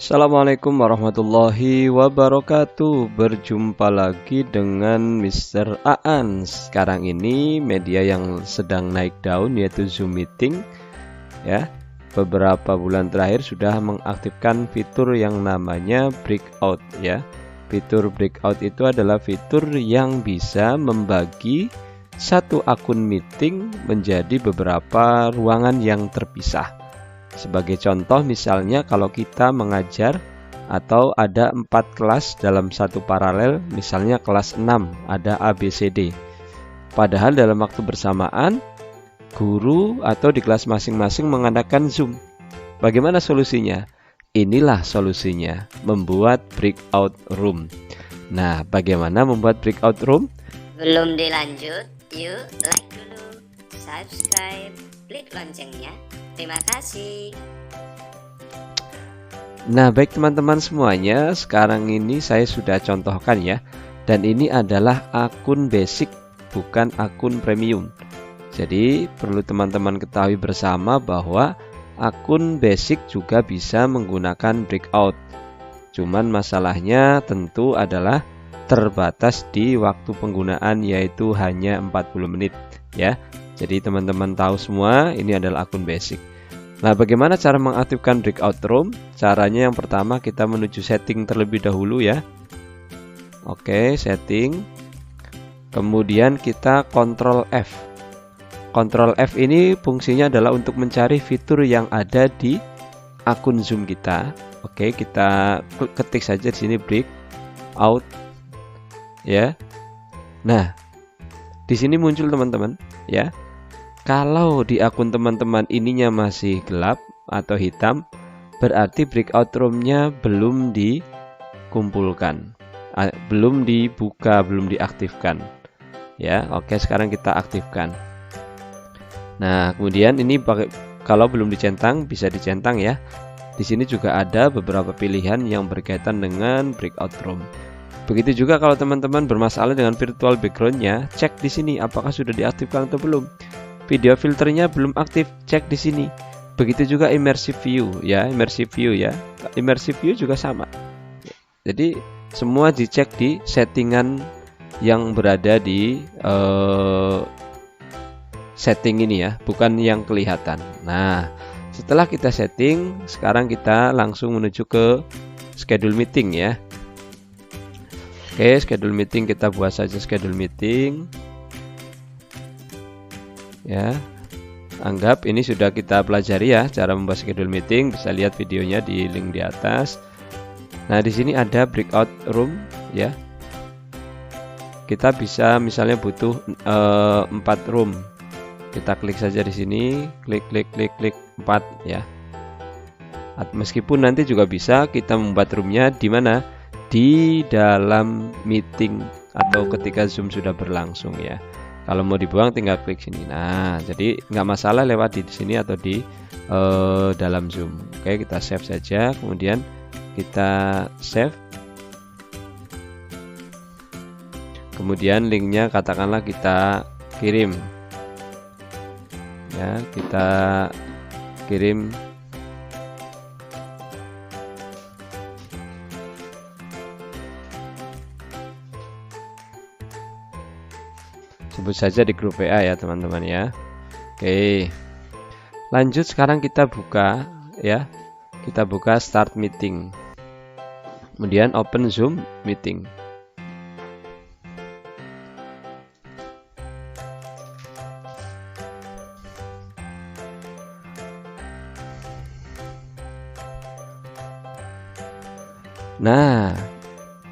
Assalamualaikum warahmatullahi wabarakatuh. Berjumpa lagi dengan Mr. Aan. Sekarang ini media yang sedang naik daun yaitu Zoom Meeting. Ya, beberapa bulan terakhir sudah mengaktifkan fitur yang namanya Breakout. Ya, fitur Breakout itu adalah fitur yang bisa membagi satu akun meeting menjadi beberapa ruangan yang terpisah. Sebagai contoh, misalnya kalau kita mengajar atau ada 4 kelas dalam satu paralel, misalnya kelas 6 ada ABCD. Padahal dalam waktu bersamaan, guru atau di kelas masing-masing mengadakan Zoom. Bagaimana solusinya? Inilah solusinya, membuat breakout room. Nah, bagaimana membuat breakout room? Belum dilanjut, yuk like dulu, subscribe, klik loncengnya. Terima kasih. Nah, baik teman-teman semuanya, sekarang ini saya sudah contohkan ya. Dan ini adalah akun basic, bukan akun premium. Jadi perlu teman-teman ketahui bersama bahwa akun basic juga bisa menggunakan breakout. Cuman masalahnya tentu adalah terbatas di waktu penggunaan, yaitu hanya 40 menit ya. Jadi teman-teman tahu semua ini adalah akun basic. Nah, bagaimana cara mengaktifkan breakout room? Caranya yang pertama kita menuju setting terlebih dahulu ya. Oke, setting. Kemudian kita Ctrl F. Ctrl F ini fungsinya adalah untuk mencari fitur yang ada di akun Zoom kita. Oke, kita ketik saja di sini breakout ya. Nah, di sini muncul teman-teman ya. Kalau di akun teman-teman ininya masih gelap atau hitam, berarti breakout room-nya belum dikumpulkan, belum dibuka, belum diaktifkan. Ya, oke, sekarang kita aktifkan. Nah, kemudian ini kalau belum dicentang bisa dicentang ya. Di sini juga ada beberapa pilihan yang berkaitan dengan breakout room. Begitu juga kalau teman-teman bermasalah dengan virtual background-nya, cek di sini apakah sudah diaktifkan atau belum. Video filternya belum aktif, cek di sini. Begitu juga immersive view ya, immersive view juga sama. Jadi semua dicek di settingan yang berada di setting ini ya, bukan yang kelihatan. Nah, setelah kita setting, sekarang kita langsung menuju ke schedule meeting ya. Oke, schedule meeting, kita buat saja schedule meeting. Ya, anggap ini sudah kita pelajari ya cara membuat schedule meeting. Bisa lihat videonya di link di atas. Nah, di sini ada breakout room ya. Kita bisa misalnya butuh 4 room. Kita klik saja di sini, klik 4 ya. Meskipun nanti juga bisa kita membuat roomnya di mana? Di dalam meeting atau ketika Zoom sudah berlangsung ya. Kalau mau dibuang tinggal klik sini. Nah, jadi nggak masalah lewat di sini atau di dalam Zoom. Oke, kita save saja. Kemudian kita save. Kemudian linknya katakanlah kita kirim. Ya, kita kirim. Sebut saja di grup WA ya teman-teman ya. Oke, lanjut sekarang kita buka ya. Kita buka start meeting. Kemudian open Zoom meeting. Nah,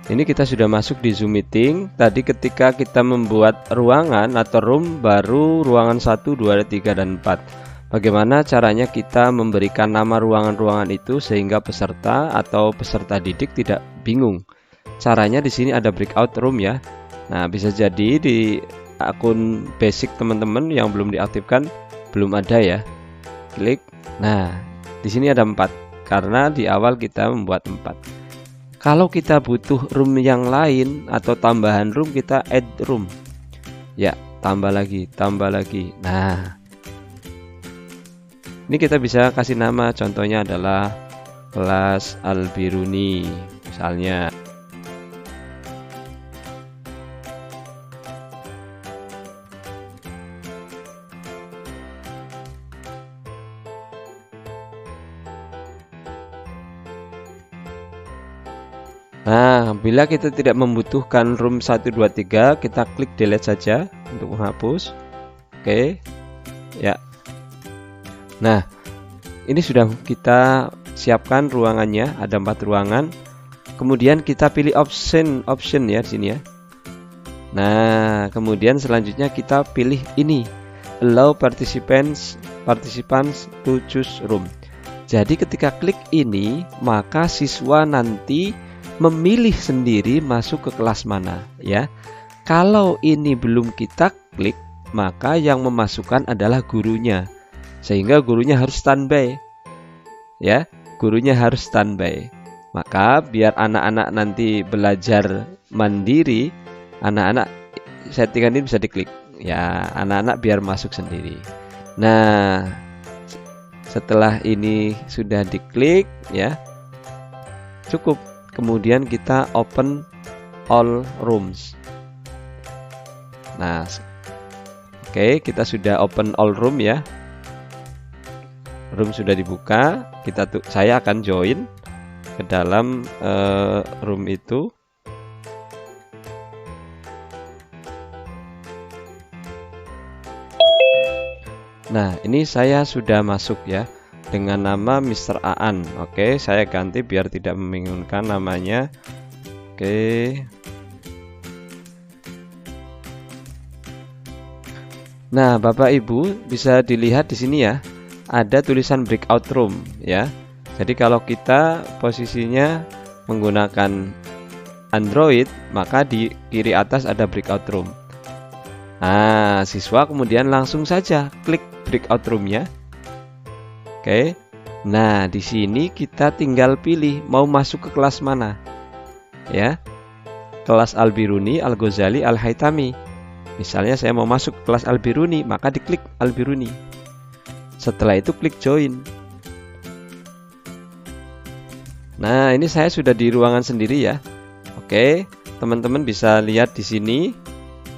ini kita sudah masuk di Zoom meeting. Tadi ketika kita membuat ruangan atau room, baru ruangan 1, 2, 3, dan 4. Bagaimana caranya kita memberikan nama ruangan-ruangan itu sehingga peserta atau peserta didik tidak bingung. Caranya di sini ada breakout room ya. Nah, bisa jadi di akun basic teman-teman yang belum diaktifkan belum ada ya. Klik. Nah, di sini ada 4 karena di awal kita membuat 4. Kalau kita butuh room yang lain atau tambahan room, kita add room. Ya, tambah lagi. Nah, ini kita bisa kasih nama, contohnya adalah kelas Al-Biruni misalnya. Nah, bila kita tidak membutuhkan room 123, kita klik delete saja untuk menghapus. Oke. Ya. Nah, ini sudah kita siapkan ruangannya, ada 4 ruangan. Kemudian kita pilih option ya di sini ya. Nah, kemudian selanjutnya kita pilih ini, allow participants to choose room. Jadi ketika klik ini, maka siswa nanti memilih sendiri masuk ke kelas mana ya. Kalau ini belum kita klik, maka yang memasukkan adalah gurunya, sehingga gurunya harus standby ya, gurunya harus standby. Maka biar anak-anak nanti belajar mandiri, anak-anak settingan ini bisa diklik ya, anak-anak biar masuk sendiri. Nah, setelah ini sudah diklik ya, cukup. Kemudian kita open all rooms. Nah, oke, kita sudah open all room ya. Room sudah dibuka. Saya akan join ke dalam room itu. Nah, ini saya sudah masuk ya, dengan nama Mr. Aan. Oke, saya ganti biar tidak membingungkan namanya. Oke. Nah, Bapak Ibu bisa dilihat di sini ya, ada tulisan breakout room ya. Jadi kalau kita posisinya menggunakan Android, maka di kiri atas ada breakout room. Nah, siswa kemudian langsung saja klik breakout room-nya. Oke. Nah, di sini kita tinggal pilih mau masuk ke kelas mana. Ya. Kelas Al-Biruni, Al-Ghazali, Al-Haytami. Misalnya saya mau masuk ke kelas Al-Biruni, maka diklik Al-Biruni. Setelah itu klik join. Nah, ini saya sudah di ruangan sendiri ya. Oke, teman-teman bisa lihat di sini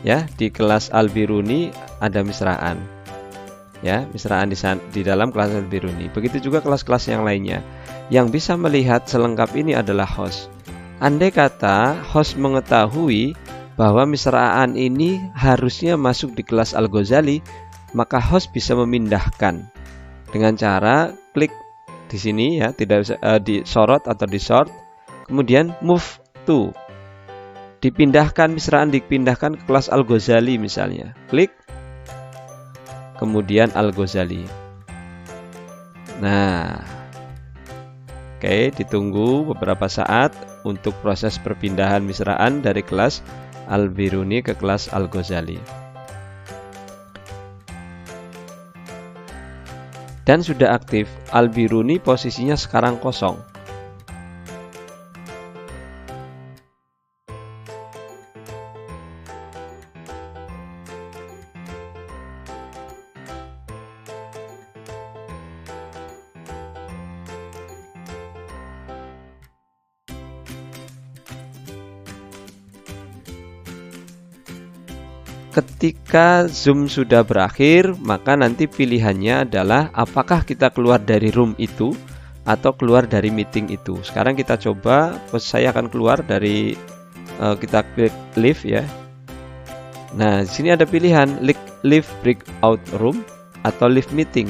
ya, di kelas Al-Biruni ada Misraan. Ya, Misraan di dalam kelas Al-Biruni. Begitu juga kelas-kelas yang lainnya. Yang bisa melihat selengkap ini adalah host. Andai kata host mengetahui bahwa Misraan ini harusnya masuk di kelas Al-Ghazali, maka host bisa memindahkan dengan cara klik di sini ya, tidak bisa disorot atau di-sort, kemudian move to. Dipindahkan Misraan dipindahkan ke kelas Al-Ghazali misalnya. Klik kemudian Al-Ghazali. Nah, oke, ditunggu beberapa saat untuk proses perpindahan Misraan dari kelas Al-Biruni ke kelas Al-Ghazali. Dan sudah aktif. Al-Biruni posisinya sekarang kosong. Ketika Zoom sudah berakhir, maka nanti pilihannya adalah apakah kita keluar dari room itu atau keluar dari meeting itu. Sekarang kita coba, saya akan keluar dari kita klik leave ya. Nah, di sini ada pilihan leave breakout room atau leave meeting.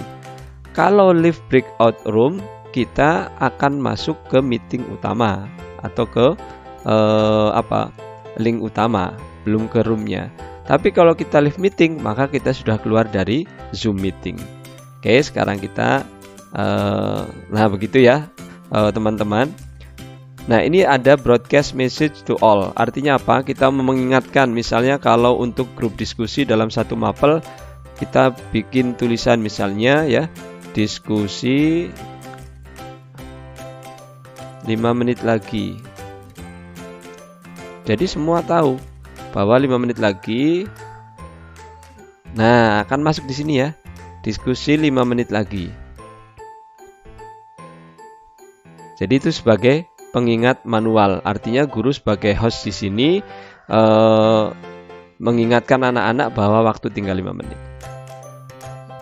Kalau leave breakout room, kita akan masuk ke meeting utama atau ke link utama, belum ke roomnya. Tapi kalau kita leave meeting, maka kita sudah keluar dari Zoom meeting. Oke, sekarang kita nah begitu ya teman-teman. Nah, ini ada broadcast message to all. Artinya apa? Kita mengingatkan, misalnya kalau untuk grup diskusi dalam satu mapel, kita bikin tulisan misalnya ya, diskusi 5 menit lagi. Jadi semua tahu bahwa 5 menit lagi. Nah, akan masuk di sini ya. Diskusi 5 menit lagi. Jadi itu sebagai pengingat manual. Artinya guru sebagai host di sini mengingatkan anak-anak bahwa waktu tinggal 5 menit.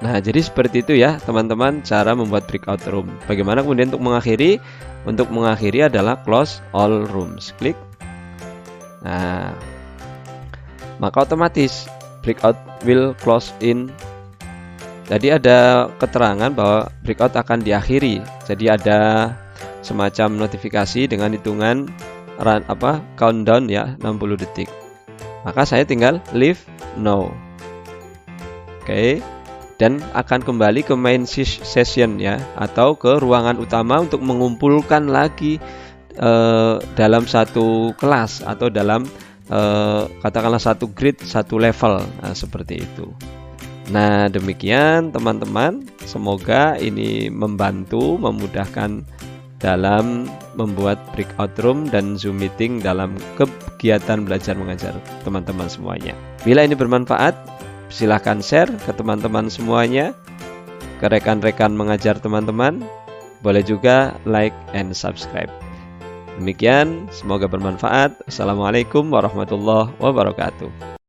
Nah, jadi seperti itu ya teman-teman cara membuat breakout room. Bagaimana kemudian untuk mengakhiri? Untuk mengakhiri adalah close all rooms. Klik. Nah, maka otomatis breakout will close in. Tadi ada keterangan bahwa breakout akan diakhiri. Jadi ada semacam notifikasi dengan hitungan countdown ya 60 detik. Maka saya tinggal leave now. Oke. Dan akan kembali ke main session ya, atau ke ruangan utama untuk mengumpulkan lagi dalam satu kelas atau dalam katakanlah satu grade, satu level. Nah, seperti itu. Nah, demikian teman-teman, semoga ini membantu, memudahkan dalam membuat breakout room dan Zoom meeting dalam kegiatan belajar mengajar teman-teman semuanya. Bila ini bermanfaat, silahkan share ke teman-teman semuanya, ke rekan-rekan mengajar teman-teman. Boleh juga like and subscribe. Demikian, semoga bermanfaat. Assalamualaikum warahmatullahi wabarakatuh.